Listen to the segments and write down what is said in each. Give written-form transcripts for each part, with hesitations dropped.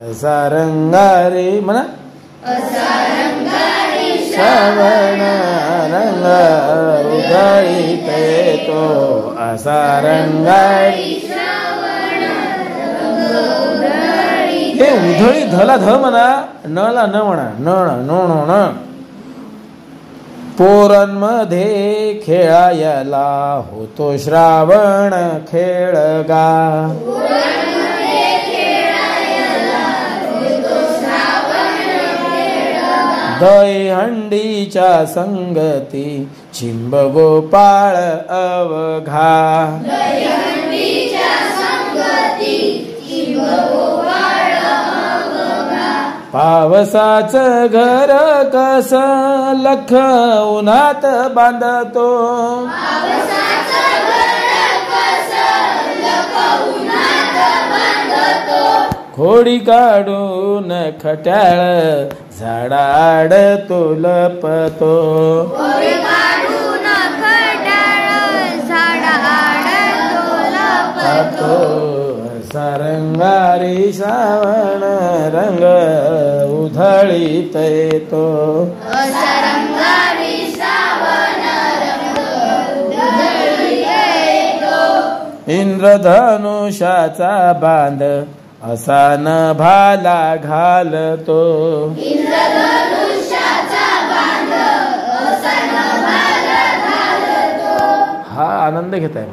असा रंगारी म्हणा श्रावण रंग उधळीत तो असा रंगारी हे उधळी धला ध म्हणा नला न म्हणा न पोरांमध्ये खेळायला होतो श्रावण खेळगा दहीहंडीच्या संगती चिंब गोपाळ अवघा पावसाचं घर कस लख उन्हात बांधतो खोडी काढून खट्याळ झाडाड तो लपतो रंगारी श्रावण रंग उधळीत येतो इंद्रधनुष्याचा बांध असा न भाला घालतो हा आनंद घेताय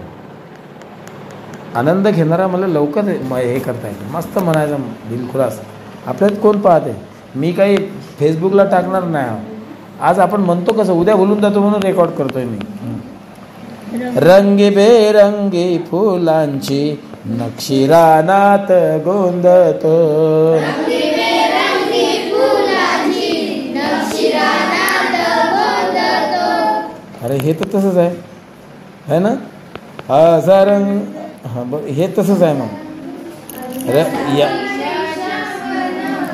आनंद घेणारा मला लवकर हे करता येईल मस्त म्हणायचं बिलखुलास आपल्यात कोण पाहते मी काही फेसबुकला टाकणार नाही आज आपण म्हणतो कसं उद्या बोलून जातो म्हणून रेकॉर्ड करतोय मी रंगीबेरंगी फुलांची नक्षी रानात गोंधतो अरे हे तर तसंच आहे ना असा रंग हे तसंच आहे मग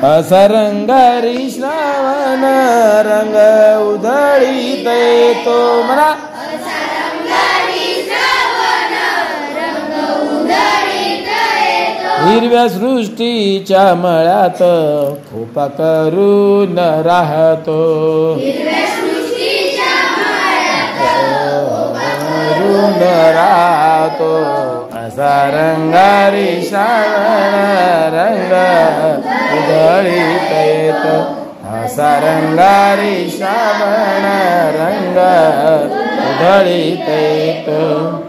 असा रंगारी श्रावण रंग उधळीत येतो म्हणा हिरव्या सृष्टीच्या मळ्यात खोपा करून राहतो असा रंगारी श्रावण रंग उधळीत येतो असा रंगारी श्रावण रंग उधळीत येतो